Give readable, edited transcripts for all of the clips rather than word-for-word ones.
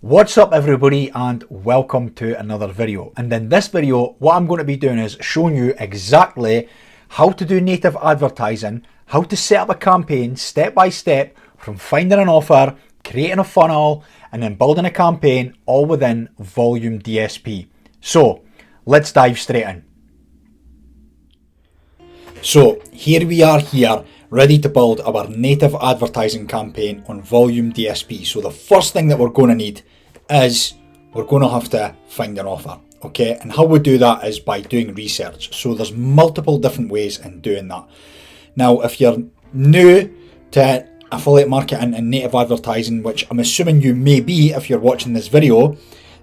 What's up everybody, and welcome to another video. And in this video what I'm going to be doing is showing you exactly how to do native advertising, how to set up a campaign step by step from finding an offer, creating a funnel and then building a campaign all within Volume DSP. So let's dive straight in. So here we are ready to build our native advertising campaign on Volume DSP. So the first thing that we're going to need is we're going to have to find an offer, okay? And how we do that is by doing research. So there's multiple different ways in doing that. Now, if you're new to affiliate marketing and native advertising, which I'm assuming you may be if you're watching this video,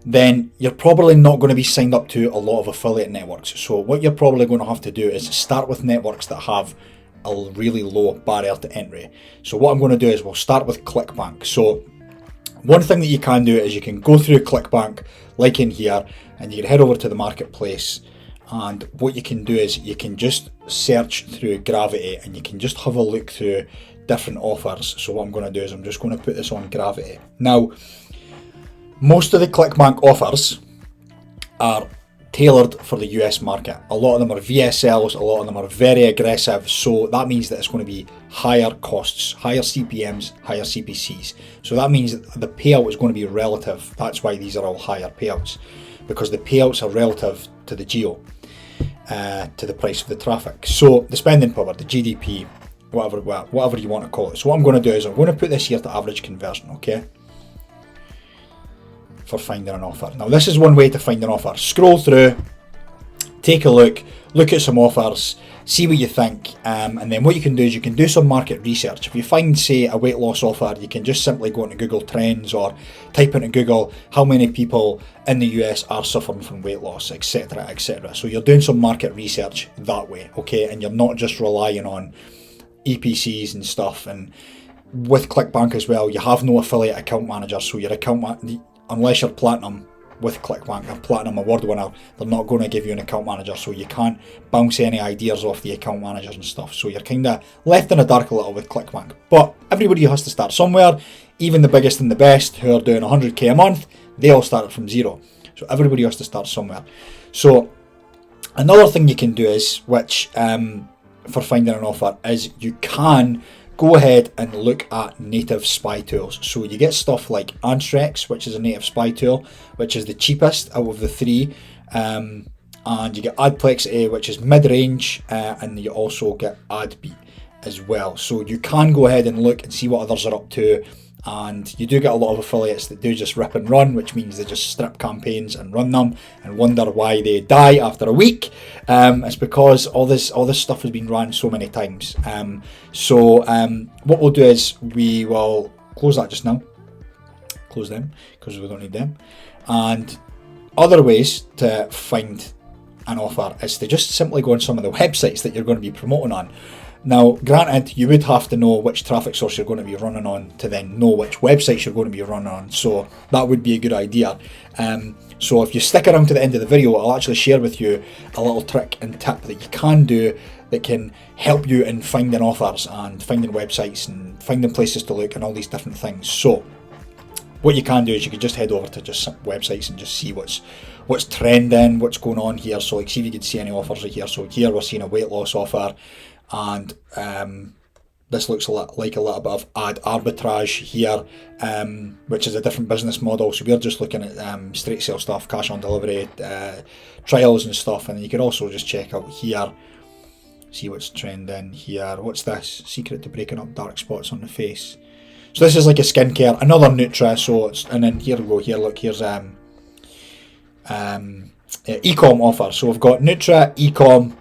then you're probably not going to be signed up to a lot of affiliate networks. So what you're probably going to have to do is start with networks that have a really low barrier to entry. So what I'm going to do is we'll start with Clickbank. So one thing that you can do is you can go through Clickbank like in here, and you can head over to the marketplace, and what you can do is you can just search through Gravity and you can just have a look through different offers. So what I'm going to do is I'm just going to put this on Gravity. Now, most of the Clickbank offers are tailored for the US market. A lot of them are VSLs, a lot of them are very aggressive, so that means that it's going to be higher costs, higher CPMs, higher CPCs. So that means that the payout is going to be relative. That's why these are all higher payouts, because the payouts are relative to the geo, to the price of the traffic. So the spending power, the GDP, whatever you want to call it. So what I'm going to do is I'm going to put this here to average conversion, okay? For finding an offer. Now this is one way to find an offer. Scroll through, take a look at some offers, see what you think, and then what you can do is you can do some market research. If you find, say, a weight loss offer, you can just simply go into Google Trends or type into Google how many people in the US are suffering from weight loss, etc, etc. So you're doing some market research that way, okay, and you're not just relying on EPCs and stuff. And with Clickbank as well, you have no affiliate account manager, so your unless you're platinum with Clickbank, or platinum award winner, they're not going to give you an account manager, so you can't bounce any ideas off the account managers and stuff. So you're kind of left in the dark a little with Clickbank. But everybody has to start somewhere. Even the biggest and the best who are doing 100k a month, they all started from zero. So everybody has to start somewhere. So another thing you can do is, which for finding an offer, is you can go ahead and look at native spy tools. So you get stuff like Anstrex, which is a native spy tool, which is the cheapest out of the three, and you get Adplexity, which is mid-range, and you also get Adbeat as well. So you can go ahead and look and see what others are up to, and you do get a lot of affiliates that do just rip and run, which means they just strip campaigns and run them and wonder why they die after a week. It's because all this stuff has been run so many times. So what we'll do is we will close that just now, close them because we don't need them. And other ways to find an offer is to just simply go on some of the websites that you're going to be promoting on. Now, granted, you would have to know which traffic source you're going to be running on to then know which websites you're going to be running on, so that would be a good idea. So if you stick around to the end of the video, I'll actually share with you a little trick and tip that you can do that can help you in finding offers and finding websites and finding places to look and all these different things. So what you can do is you can just head over to just some websites and just see what's trending, what's going on here. So like, see if you can see any offers right here. So here we're seeing a weight loss offer, and this looks like a little bit of ad arbitrage here, which is a different business model. So we're just looking at straight sale stuff, cash on delivery, trials and stuff. And you can also just check out here, see what's trending here. What's this? Secret to breaking up dark spots on the face. So this is like a skincare, another Nutra. So and then here we go. Here, look, here's e-com offer. So we've got Nutra, e-com,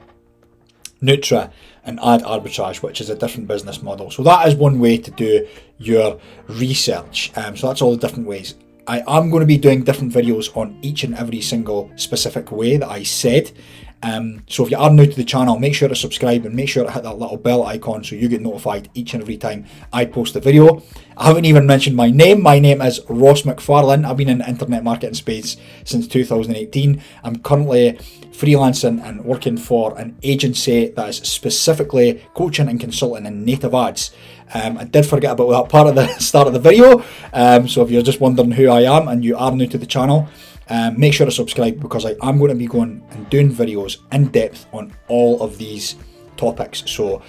Nutra, and ad arbitrage, which is a different business model. So that is one way to do your research. So that's all the different ways. I am going to be doing different videos on each and every single specific way that I said. So if you are new to the channel, make sure to subscribe and make sure to hit that little bell icon so you get notified each and every time I post a video. I haven't even mentioned my name. My name is Ross Macfarlane. I've been in the internet marketing space since 2018. I'm currently freelancing and working for an agency that is specifically coaching and consulting in native ads. I did forget about that part at the start of the video, so if you're just wondering who I am and you are new to the channel, make sure to subscribe, because I am going to be going and doing videos in depth on all of these topics. So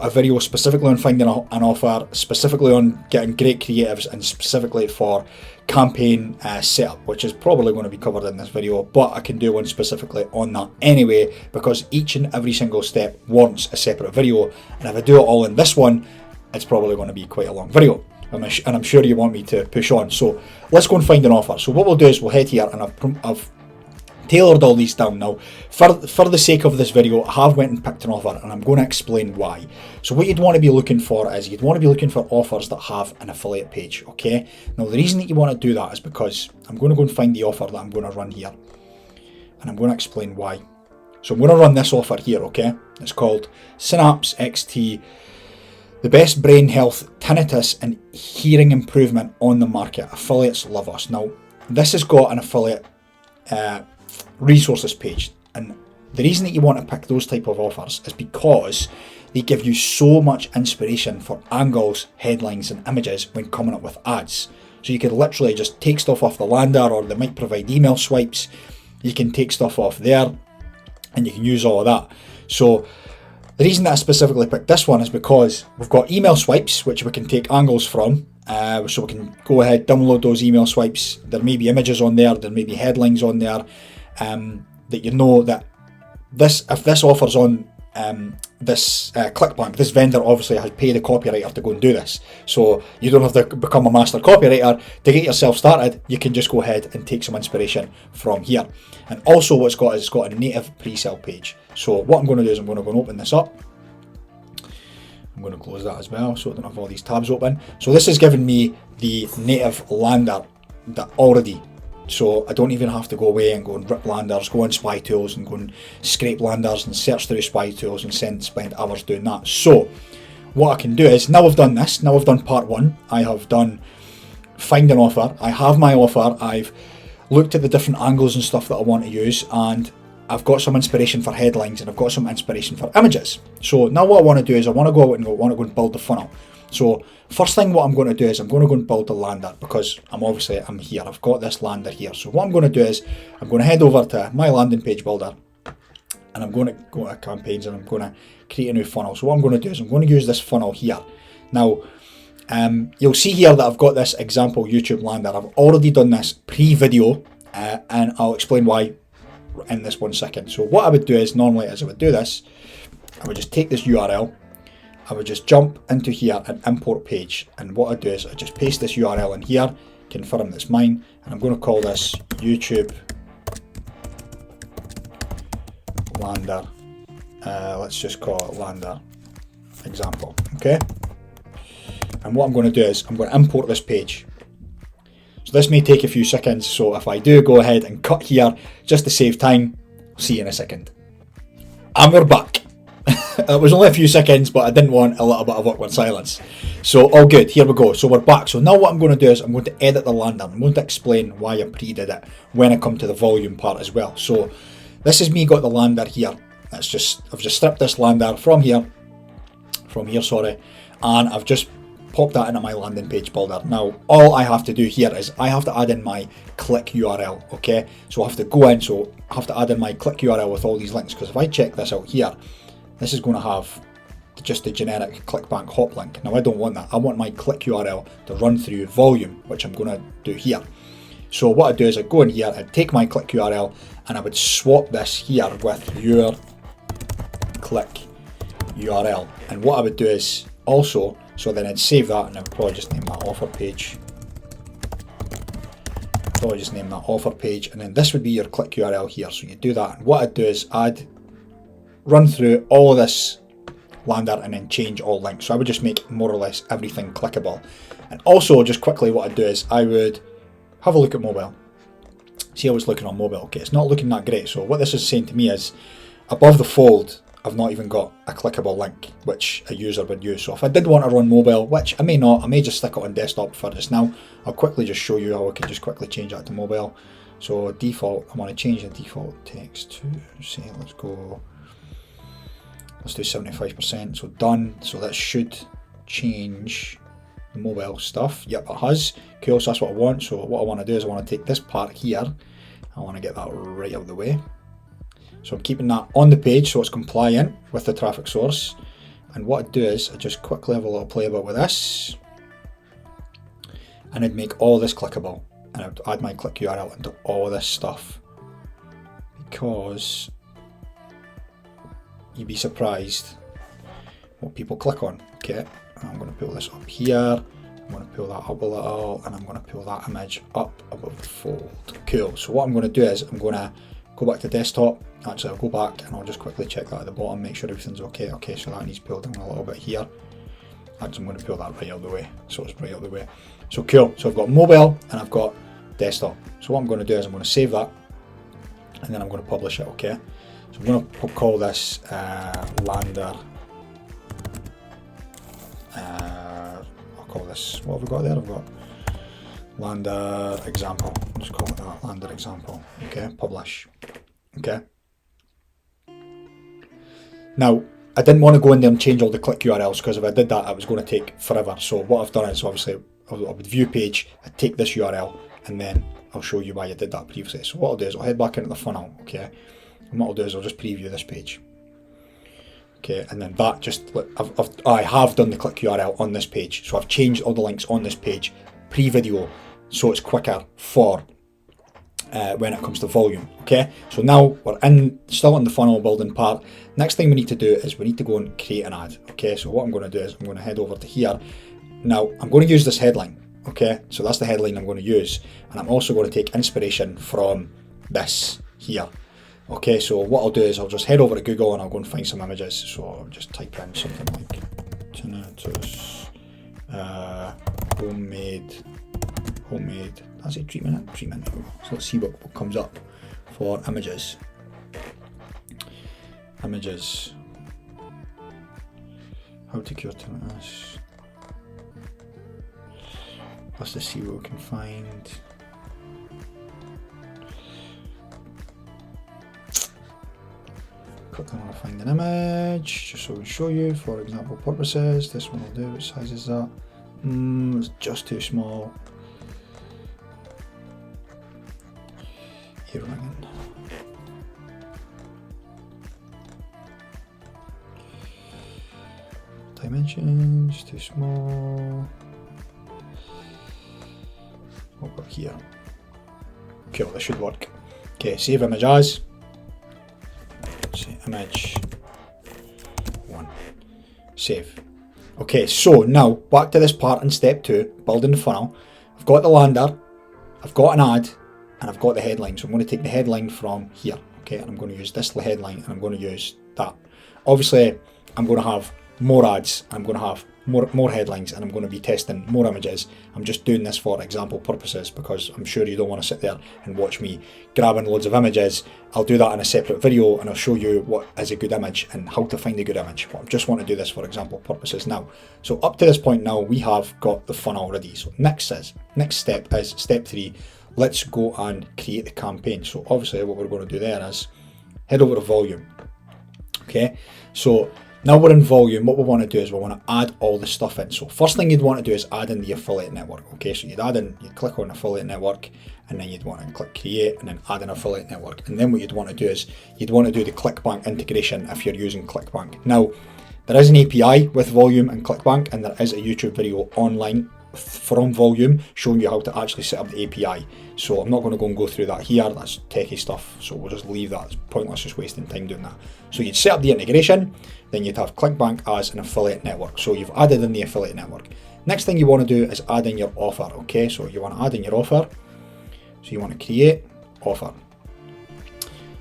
a video specifically on finding an offer, specifically on getting great creatives, and specifically for campaign setup, which is probably going to be covered in this video, but I can do one specifically on that anyway, because each and every single step warrants a separate video, and if I do it all in this one, it's probably going to be quite a long video, and I'm sure you want me to push on. So let's go and find an offer. So what we'll do is we'll head here, and I've tailored all these down now. For the sake of this video, I have went and picked an offer, and I'm going to explain why. So what you'd want to be looking for is you'd want to be looking for offers that have an affiliate page, okay? Now the reason that you want to do that is because I'm going to go and find the offer that I'm going to run here, and I'm going to explain why. So I'm going to run this offer here, okay? It's called Synapse XT, the best brain health, tinnitus and hearing improvement on the market. Affiliates love us. Now this has got an affiliate resources page, and the reason that you want to pick those type of offers is because they give you so much inspiration for angles, headlines and images when coming up with ads. So you could literally just take stuff off the lander, or they might provide email swipes. You can take stuff off there and you can use all of that. So the reason that I specifically picked this one is because we've got email swipes which we can take angles from. So we can go ahead, download those email swipes. There may be images on there, there may be headlines on there, that you know that if this offers on this Clickbank, this vendor obviously has paid a copywriter to go and do this. So you don't have to become a master copywriter to get yourself started. You can just go ahead and take some inspiration from here. And also what it's got a native pre-sale page. So what I'm going to do is I'm going to go and open this up. I'm going to close that as well so I don't have all these tabs open. So this is giving me the native lander that already, so I don't even have to go away and go and rip landers, go on Spy Tools and go and scrape landers and search through Spy Tools and spend hours doing that. So what I can do is, now I've done this, now I've done part one, I have done find an offer, I have my offer, I've looked at the different angles and stuff that I want to use, and I've got some inspiration for headlines and I've got some inspiration for images. So now what I want to do is I want to go out and go and build the funnel. So first thing what I'm going to do is I'm going to go and build the lander, because I'm here, I've got this lander here. So what I'm going to do is I'm going to head over to my landing page builder, and I'm going to go to campaigns, and I'm going to create a new funnel. So what I'm going to do is I'm going to use this funnel here. Now you'll see here that I've got this example YouTube lander. I've already done this pre-video, and I'll explain why in this 1 second. So what I would do is, normally as I would do this, I would just take this URL, I would just jump into here and import page, and what I do is I just paste this URL in here, confirm it's mine, and I'm going to call this YouTube lander. Let's just call it lander example, okay? And what I'm going to do is I'm going to import this page. So this may take a few seconds, so if I do go ahead and cut here just to save time, see you in a second. And we're back. It was only a few seconds, but I didn't want a little bit of awkward silence. So all good, here we go. So we're back. So now what I'm going to do is I'm going to edit the lander. I'm going to explain why I pre-did it when I come to the volume part as well. So this is me got the lander here. I've just stripped this lander from here, and I've just pop that into my landing page builder. Now all I have to do here is I have to add in my click URL, okay? So I have to go in, so I have to add in my click URL with all these links, because if I check this out here, this is going to have just a generic Clickbank hop link. Now I don't want that. I want my click URL to run through volume, which I'm going to do here. So what I do is I go in here, I take my click URL, and I would swap this here with your click URL. And what I would do is also, so then I'd save that, and I would probably just name that offer page. And then this would be your click URL here. So you do that, and what I'd do is I'd run through all of this lander and then change all links. So I would just make more or less everything clickable. And also, just quickly, what I'd do is I would have a look at mobile. See how it's looking on mobile. Okay, it's not looking that great. So what this is saying to me is, above the fold, I've not even got a clickable link which a user would use. So if I did want to run mobile, which I may not, I may just stick it on desktop for just now. I'll quickly just show you how I can just quickly change that to mobile. So default, I want to change the default text to, say, let's do 75%, so done. So that should change the mobile stuff. Yep, it has. Cool, so that's what I want. So what I want to do is I want to take this part here, I want to get that right out of the way. So I'm keeping that on the page so it's compliant with the traffic source. And what I'd do is I just quickly have a little play about with this, and I'd make all this clickable, and I'd add my click URL into all this stuff, because you'd be surprised what people click on. Okay, I'm going to pull this up here, I'm going to pull that up a little, and I'm going to pull that image up above the fold. Cool, so what I'm going to do is I'm going to go back to desktop. Actually, I'll go back and I'll just quickly check that at the bottom, make sure everything's okay. Okay, so that needs pulled down a little bit here. Actually, I'm going to pull that right out of the way, so it's right out of the way. So cool, so I've got mobile and I've got desktop. So what I'm going to do is I'm going to save that, and then I'm going to publish it, okay? So I'm going to call this Lander. I'll call this, what have we got there? I've got Lander example. Let's call it that, Lander example. Okay, publish. Okay. Now, I didn't want to go in there and change all the click URLs, because if I did that, it was going to take forever. So what I've done is, obviously, I would view page, I'd take this URL, and then I'll show you why I did that previously. So what I'll do is I'll head back into the funnel, okay? And what I'll do is I'll just preview this page. Okay, and then that just, I have done the click URL on this page. So I've changed all the links on this page pre-video, so it's quicker for when it comes to volume. Okay, so now we're still in the funnel building part. Next thing we need to do is we need to go and create an ad. Okay, so what I'm going to do is I'm going to head over to here. Now I'm going to use this headline. Okay, so that's the headline I'm going to use, and I'm also going to take inspiration from this here. Okay, so what I'll do is I'll just head over to Google and I'll go and find some images. So I'll just type in something like tinnitus, homemade, that's it, treatment. So let's see what comes up for images. How to cure tinnitus. Let's just see what we can find. Quickly want to find an image, just so we can show you for example purposes. This one will do. What size is that? It's just too small. Here again. Dimensions too small. Over here. Cool, this should work. Okay, save image as. Say image 1. Save. Okay, so now back to this part in step 2, building the funnel. I've got the lander, I've got an ad, and I've got the headline. So I'm going to take the headline from here. Okay, and I'm going to use this headline, and I'm going to use that. Obviously, I'm going to have more ads, I'm going to have more headlines, and I'm going to be testing more images. I'm just doing this for example purposes, because I'm sure you don't want to sit there and watch me grabbing loads of images. I'll do that in a separate video, and I'll show you what is a good image and how to find a good image. But I just want to do this for example purposes now. So up to this point now, we have got the funnel ready. So next step is step 3. Let's go and create the campaign. So obviously what we're going to do there is head over to volume. Okay, so now we're in volume, what we want to do is we want to add all the stuff in. So first thing you'd want to do is add in the affiliate network. Okay, so you'd click on affiliate network, and then you'd want to click create, and then add an affiliate network. And then what you'd want to do is you'd want to do the Clickbank integration if you're using Clickbank. Now, there is an API with Volume and Clickbank, and there is a YouTube video online from Volume showing you how to actually set up the API. So I'm not going to go through that here, that's techie stuff, so we'll just leave that. It's pointless just wasting time doing that. So you'd set up the integration, then you'd have Clickbank as an affiliate network. So you've added in the affiliate network. Next thing you want to do is add in your offer. Okay, so you want to add in your offer. So you want to create offer.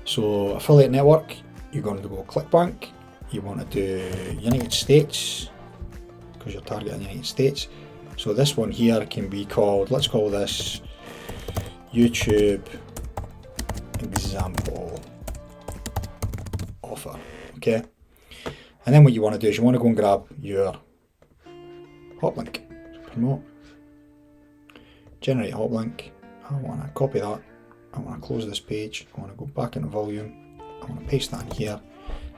So affiliate network, you're going to go Clickbank. You want to do United States, because you're targeting United States. So this one here can be called, let's call this YouTube example offer. Okay, And then what you want to do is you want to go and grab your hot link. Promote. Generate hot link. I want to copy that. I want to close this page. I want to go back into volume. I want to paste that in here.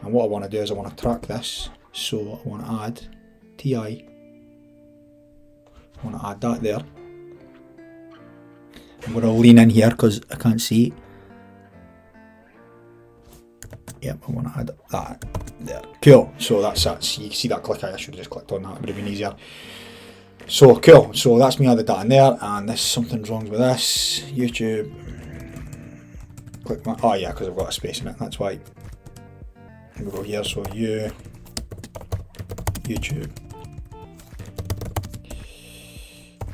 And what I want to do is I want to track this. So I want to add TI. I want to add that there. I'm going to lean in here because I can't see. Yep, I want to add that there. Cool. So that's that. So you can see that click. I should have just clicked on that. It would have been easier. So cool. So that's me added that in there. And this something's wrong with this. YouTube. Click my. Oh yeah, because I've got a space in it. That's why. We'll go here. So YouTube.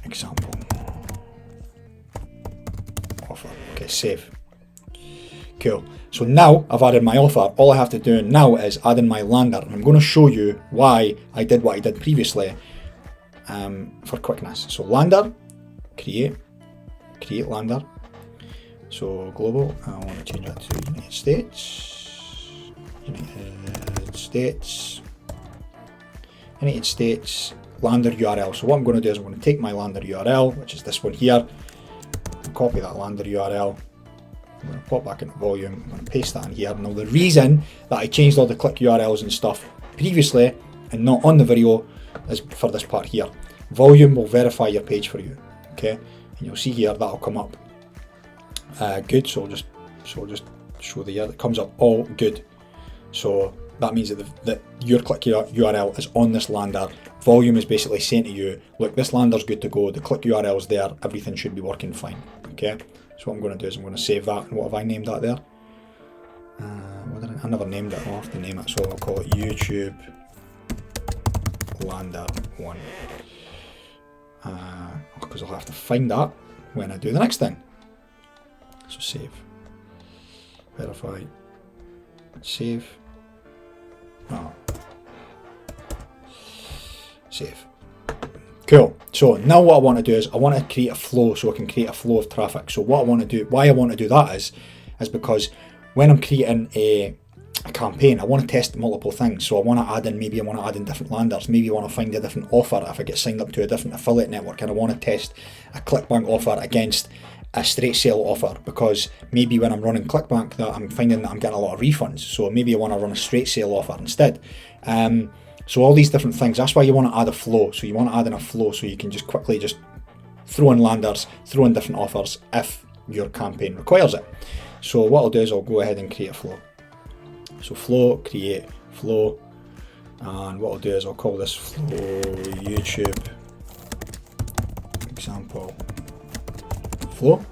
Example. Offer. Okay, save. Cool. So now I've added my offer. All I have to do now is add in my lander, and I'm going to show you why I did what I did previously for quickness. So lander, create lander. So global, I want to change that to United States, lander URL. So what I'm going to do is I'm going to take my lander URL, which is this one here, copy that lander URL. I'm going to pop back into volume, I'm going to paste that in here. Now the reason that I changed all the click URLs and stuff previously and not on the video is for this part here. Volume will verify your page for you, okay? And you'll see here that'll come up good. So just show the year that comes up all good. So that means that your click URL is on this lander. Volume is basically saying to you, look, this lander's good to go. The click URL is there. Everything should be working fine, okay? So what I'm going to do is I'm going to save that. And what have I named that there? I never named it. I'll have to name it. So I'll call it YouTube Lander 1. Because I'll have to find that when I do the next thing. So save. Verify. Save. Save. Cool. So now what I want to do is I want to create a flow so I can create a flow of traffic. So what I want to do, why I want to do that is because when I'm creating a campaign, I want to test multiple things. So I want to add in, maybe I want to add in different landers. Maybe I want to find a different offer if I get signed up to a different affiliate network, and I want to test a Clickbank offer against a straight sale offer, because maybe when I'm running Clickbank that I'm finding that I'm getting a lot of refunds. So maybe I want to run a straight sale offer instead. So all these different things, that's why you want to add a flow. So you want to add in a flow so you can just quickly just throw in landers, throw in different offers if your campaign requires it. So what I'll do is I'll go ahead and create a flow. So flow, create, flow, and what I'll do is I'll call this flow YouTube example flow.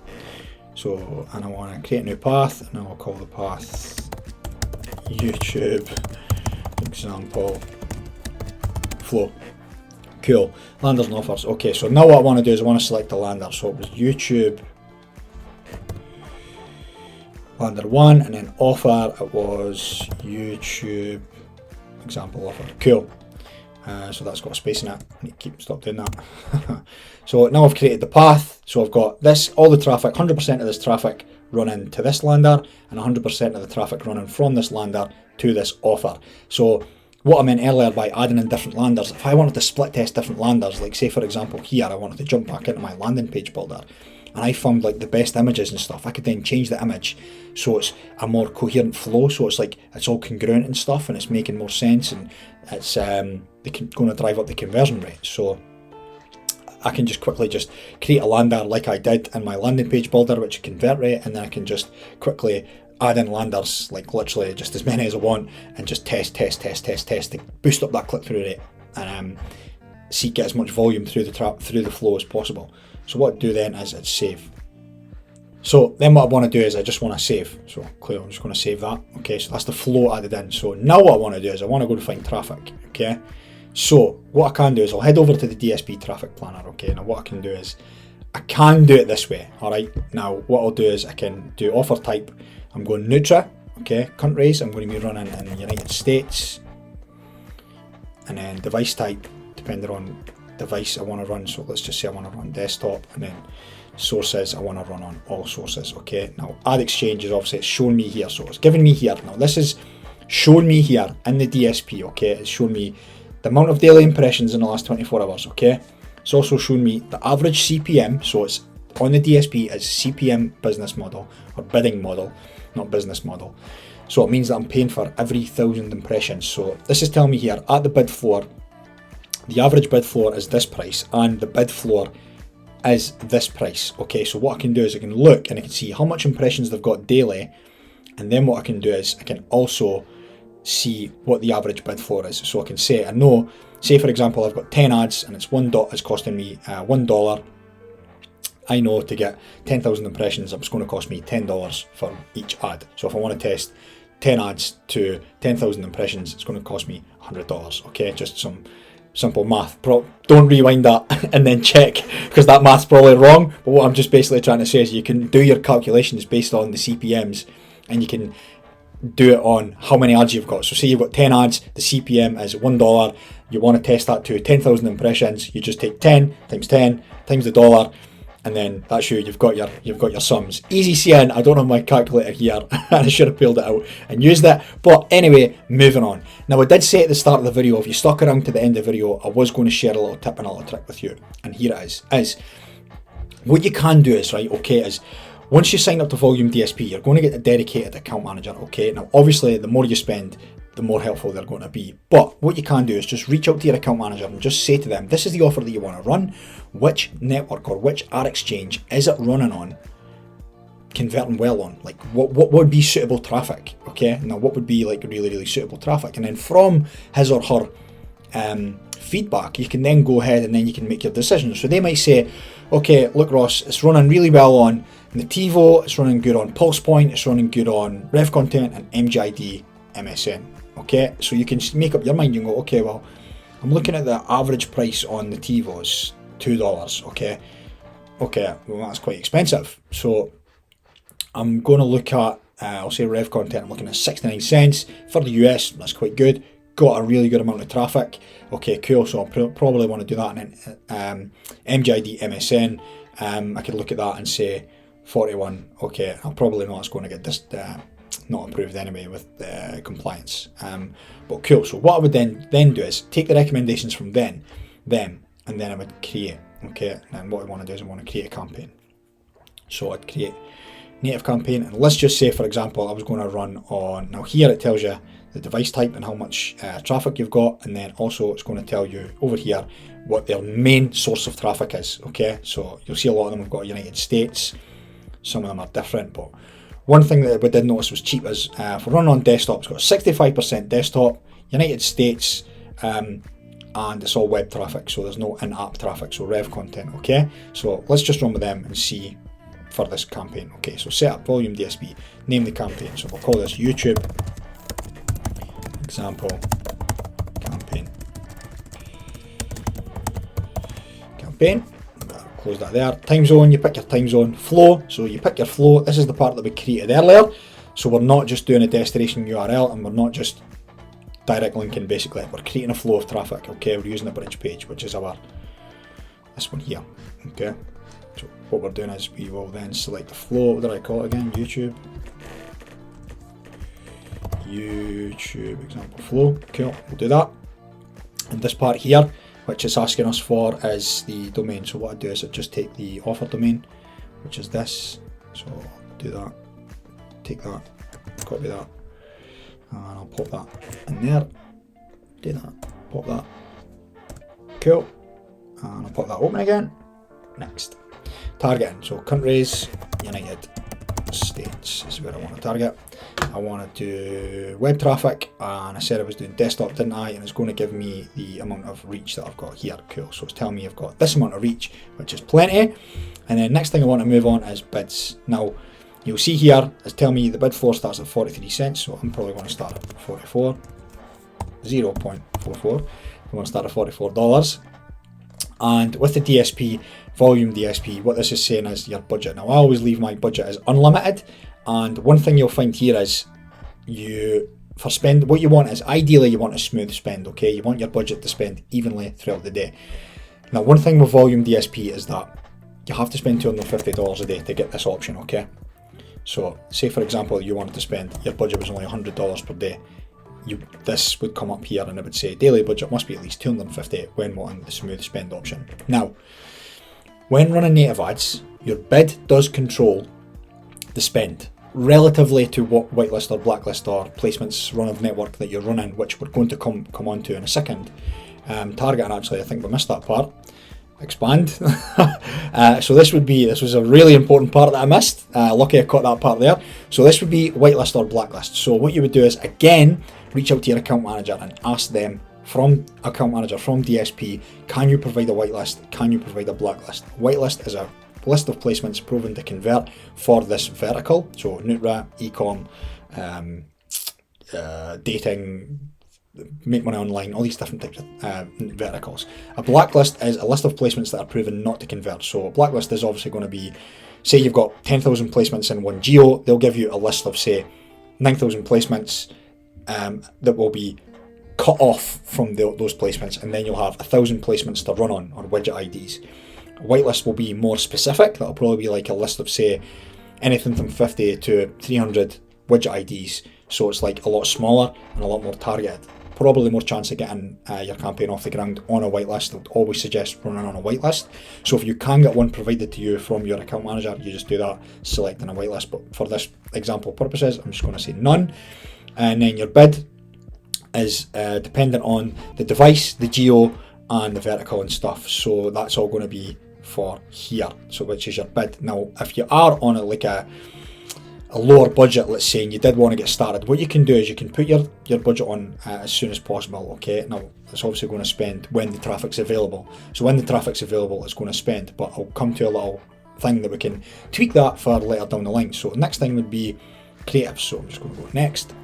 So, and I want to create a new path, and I'll call the path YouTube example flow. Cool. Landers and offers. Okay, so now what I want to do is I want to select the lander. So it was YouTube lander 1, and then offer it was YouTube example offer. Cool. So that's got a space in it. I need to stop doing that. So now I've created the path. So I've got this, all the traffic, 100% of this traffic running to this lander, and 100% of the traffic running from this lander to this offer. So what I meant earlier by adding in different landers, if I wanted to split test different landers, like say for example here, I wanted to jump back into my landing page builder, and I found like the best images and stuff, I could then change the image so it's a more coherent flow, so it's like it's all congruent and stuff, and it's making more sense, and it's going to drive up the conversion rate. So I can just quickly just create a lander like I did in my landing page builder, which convert rate, and then I can just quickly add in landers, like literally just as many as I want, and just test to boost up that click-through rate, and get as much volume through the flow as possible. So what I do then is I'd save. So then what I want to do is I just want to save. So clear, I'm just going to save that. Okay, so that's the flow added in. So now what I want to do is I want to go to find traffic. Okay, so what I can do is I'll head over to the DSP Traffic Planner. Okay, now what I can do is I can do it this way. All right, now what I'll do is I can do offer type. I'm going Nutra. Okay, countries, I'm going to be running in the United States, and then device type, depending on device I want to run. So let's just say I want to run desktop, and then sources I want to run on all sources. Okay, now ad exchange is obviously it's showing me here, so it's giving me here. Now this is showing me here in the DSP, okay, it's showing me the amount of daily impressions in the last 24 hours, okay. It's also showing me the average CPM, so it's on the DSP as CPM business model, or bidding model, not business model. So it means that I'm paying for every 1,000 impressions. So this is telling me here, at the bid floor, the average bid floor is this price, and the bid floor is this price, okay. So what I can do is I can look and I can see how much impressions they've got daily, and then what I can do is I can also see what the average bid floor is. So I can say, I know, say for example, I've got 10 ads and it's it's costing me $1. I know to get 10,000 impressions, it's going to cost me $10 for each ad. So if I want to test 10 ads to 10,000 impressions, it's going to cost me $100, okay. Just some simple math. Don't rewind that and then check, because that math's probably wrong. But what I'm just basically trying to say is you can do your calculations based on the CPMs, and you can do it on how many ads you've got. So say you've got 10 ads, the CPM is $1. You want to test that to 10,000 impressions. You just take 10 times 10 times the dollar, and then that's you've got your sums. Easy seeing. I don't have my calculator here. I should have pulled it out and used it. But anyway, moving on. Now I did say at the start of the video, if you stuck around to the end of the video, I was going to share a little tip and a little trick with you. And here it is. What you can do is, right, okay, is once you sign up to Volume DSP, you're going to get a dedicated account manager, okay. Now obviously the more you spend, the more helpful they're going to be. But what you can do is just reach out to your account manager and just say to them, this is the offer that you want to run. Which network or which ad exchange is it running on, converting well on? Like what would be suitable traffic, okay? Now what would be like really suitable traffic? And then from his or her feedback, you can then go ahead and then you can make your decisions. So they might say, okay, look Ross, it's running really well on Nativo, it's running good on Pulse Point, it's running good on Rev Content and MGID MSN. Okay, so you can make up your mind. You can go, okay, well, I'm looking at the average price on Nativo is $2. Okay, well that's quite expensive. So I'm going to look at, I'll say Rev Content. I'm looking at 69 cents for the US. That's quite good. Got a really good amount of traffic. Okay, cool. So I'll probably want to do that. And then MGID MSN, I could look at that and say 41. Okay, I'll probably know it's going to get this. Not approved anyway with compliance, but cool. So what I would then do is take the recommendations from them, and then I would create. Okay, and what I want to do is I want to create a campaign. So I'd create native campaign, and let's just say, for example, I was going to run on. Now here it tells you the device type and how much traffic you've got, and then also it's going to tell you over here what their main source of traffic is. Okay, so you'll see a lot of them have got United States. Some of them are different, but one thing that we did notice was cheap is for running on desktop, it's got 65% desktop, United States, and it's all web traffic, so there's no in-app traffic, so Rev Content, okay? So let's just run with them and see for this campaign. Okay, so set up Volume DSP, name the campaign, so we'll call this YouTube example campaign. Close that there. Time zone, you pick your time zone. Flow, so you pick your flow. This is the part that we created earlier. So we're not just doing a destination URL, and we're not just direct linking basically. We're creating a flow of traffic, okay? We're using the bridge page, which is this one here, okay? So what we're doing is we will then select the flow. What did I call it again? YouTube example flow. Cool, we'll do that. And this part here, which it's asking us for, is the domain. So what I do is I just take the offer domain, which is this. So I'll do that, take that, copy that, and I'll pop that in there. Do that, pop that. Cool. And I'll pop that open again. Next. Targeting. So countries, United States is where I want to target. I want to do web traffic, and I said I was doing desktop, didn't I? And it's going to give me the amount of reach that I've got here. Cool. So it's telling me I've got this amount of reach, which is plenty. And then next thing I want to move on is bids. Now you'll see here it's telling me the bid floor starts at 43 cents, so I'm probably going to start at 44, 0.44. I want to start at $44. And with the DSP, Volume DSP, what this is saying is your budget. Now I always leave my budget as unlimited, and one thing you'll find here is what you want is ideally you want a smooth spend, okay? You want your budget to spend evenly throughout the day. Now one thing with Volume DSP is that you have to spend $250 a day to get this option, okay? So say for example you wanted to spend, your budget was only $100 per day, this would come up here and it would say daily budget must be at least 250 when wanting the smooth spend option. Now, when running native ads, your bid does control the spend relatively to what whitelist or blacklist or placements run of network that you're running, which we're going to come on to in a second. Targeting, actually, I think we missed that part. Expand. So this was a really important part that I missed. Lucky I caught that part there. So this would be whitelist or blacklist. So what you would do is, again, reach out to your account manager and ask them from DSP, can you provide a whitelist? Can you provide a blacklist? Whitelist is a list of placements proven to convert for this vertical. So Nutra, ecom, dating, make money online, all these different types of verticals. A blacklist is a list of placements that are proven not to convert. So a blacklist is obviously going to be, say you've got 10,000 placements in one geo, they'll give you a list of, say, 9,000 placements that will be cut off from those placements, and then you'll have 1,000 placements to run on, or widget IDs. A whitelist will be more specific. That'll probably be like a list of, say, anything from 50 to 300 widget IDs. So it's like a lot smaller and a lot more targeted. Probably more chance of getting your campaign off the ground on a whitelist. I would always suggest running on a whitelist. So if you can get one provided to you from your account manager, you just do that, selecting a whitelist. But for this example purposes, I'm just going to say none. And then your bid is dependent on the device, the geo, and the vertical and stuff. So that's all going to be for here. So which is your bid. Now, if you are on a lower budget, let's say, and you did want to get started, what you can do is you can put your budget on as soon as possible. Okay, now it's obviously going to spend when the traffic's available. So when the traffic's available, it's going to spend. But I'll come to a little thing that we can tweak that for later down the line. So next thing would be creatives. So I'm just going to go next.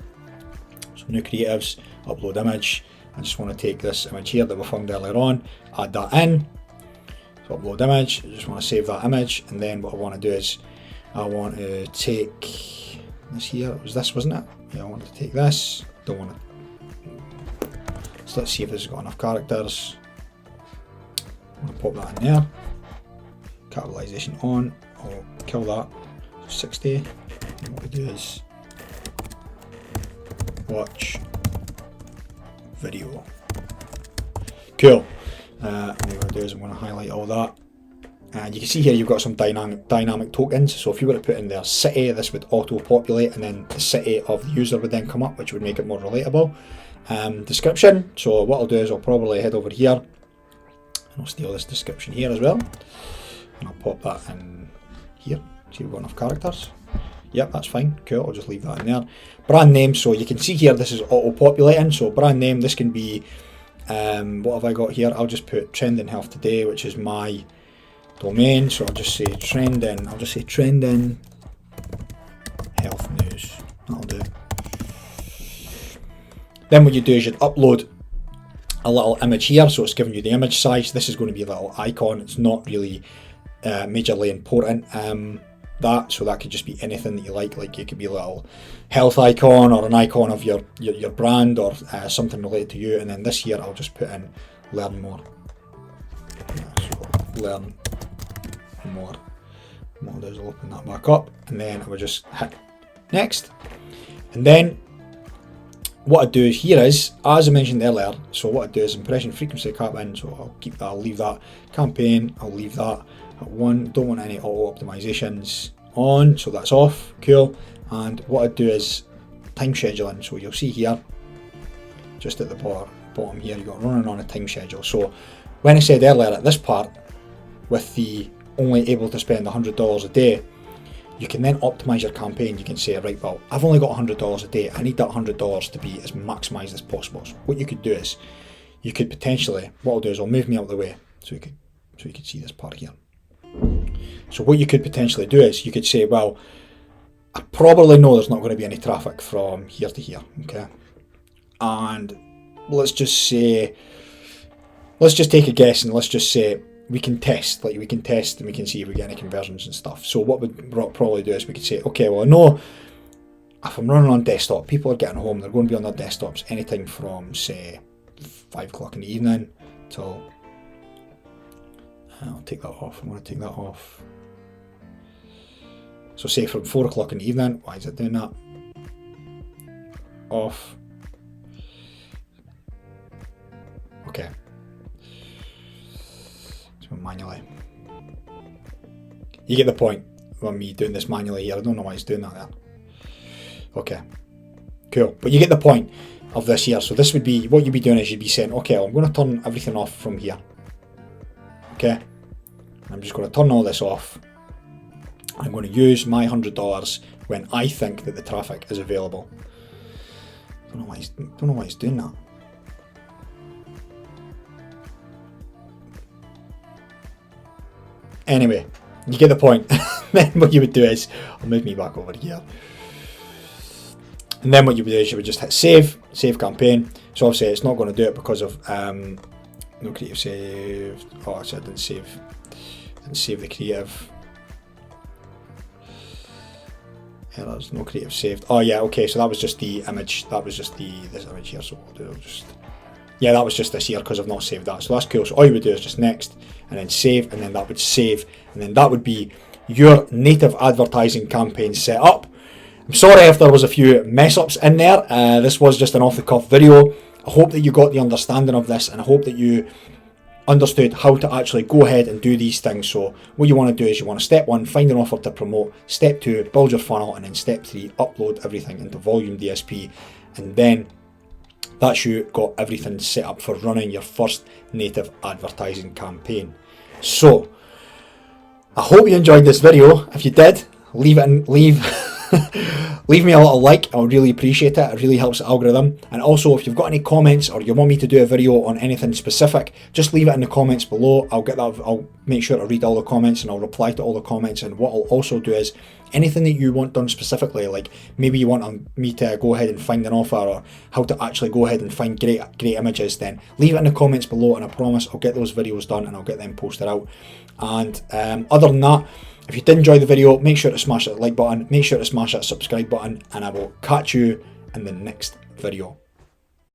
So new creatives, upload image. I just want to take this image here that we found earlier on, add that in. So upload image. I just want to save that image, and then what I want to do is I want to take this here. It was this, wasn't it? Yeah, I want to take this. Don't want to. So let's see if this has got enough characters. I'm going to pop that in there. Capitalization on. I'll kill that. 60. And what we do is watch video. Cool. What I'm going to do is I'm going to highlight all that. And you can see here you've got some dynamic tokens. So if you were to put in their city, this would auto-populate, and then the city of the user would then come up, which would make it more relatable. Description. So what I'll do is I'll probably head over here, and I'll steal this description here as well, and I'll pop that in here. See, we've got enough characters. Yep, that's fine. Cool. I'll just leave that in there. Brand name. So you can see here this is auto-populating. So brand name. This can be what have I got here? I'll just put trending health today, which is my domain. So I'll just say trending. I'll just say trending health news. That'll do. Then what you do is you'd upload a little image here. So it's giving you the image size. This is going to be a little icon. It's not really majorly important. So that could just be anything that you like it could be a little health icon or an icon of your brand or something related to you. And then this here I'll just put in learn more. So learn more. What I'll do is I'll open that back up, and then I would just hit next. And then what I do here is, as I mentioned earlier, so what I do is impression frequency cap in, so I'll keep that, I'll leave that. Campaign, I'll leave that at 1. Don't want any auto optimizations on, so that's off. Cool. And what I do is time scheduling. So you'll see here, just at the bottom here, you've got running on a time schedule. So when I said earlier at this part, with the only able to spend $100 a day, you can then optimize your campaign. You can say, right, well, I've only got $100 a day. I need that $100 to be as maximized as possible. So what you could do is, you could potentially, what I'll do is I'll move me out of the way so you could see this part here. So what you could potentially do is you could say, well, I probably know there's not going to be any traffic from here to here, okay? And let's just take a guess, and let's just say we can test and we can see if we get any conversions and stuff. So what we'd probably do is we could say, okay, well, I know if I'm running on desktop, people are getting home, they're going to be on their desktops anytime from, say, 5 o'clock in the evening till, I'll take that off, I'm going to take that off. So say from 4 o'clock in the evening, why is it doing that? Off. manually. You get the point on me doing this manually here. I don't know why it's doing that there. Okay, cool. But you get the point of this here. So this would be, what you'd be doing is you'd be saying, okay, I'm going to turn everything off from here. Okay, I'm just going to turn all this off. I'm going to use my $100 when I think that the traffic is available. Don't know why he's doing that. Anyway, you get the point. Then what you would do is, I'll move me back over here. And then what you would do is you would just hit save campaign. So obviously it's not going to do it because of no creative saved. Oh, so I didn't save the creative. Yeah, there's no creative saved. Oh yeah, okay, so that was just the image. That was just this image here. So we'll do just, yeah, that was just this here because I've not saved that. So that's cool. So all you would do is just next and then save, and then that would save, and then that would be your native advertising campaign set up. I'm sorry if there was a few mess ups in there. This was just an off the cuff video. I hope that you got the understanding of this, and I hope that you understood how to actually go ahead and do these things. So what you want to do is you want to, step 1, find an offer to promote, step 2, build your funnel, and then step 3, upload everything into Volume DSP, and then that's you got everything set up for running your first native advertising campaign. So I hope you enjoyed this video. If you did, leave me a little like. I would really appreciate it. It really helps the algorithm. And also, if you've got any comments or you want me to do a video on anything specific, just leave it in the comments below. I'll make sure to read all the comments and I'll reply to all the comments. And what I'll also do is anything that you want done specifically, like maybe you want me to go ahead and find an offer, or how to actually go ahead and find great images, then leave it in the comments below, and I promise I'll get those videos done and I'll get them posted out. And other than that, if you did enjoy the video, make sure to smash that like button, make sure to smash that subscribe button, and I will catch you in the next video.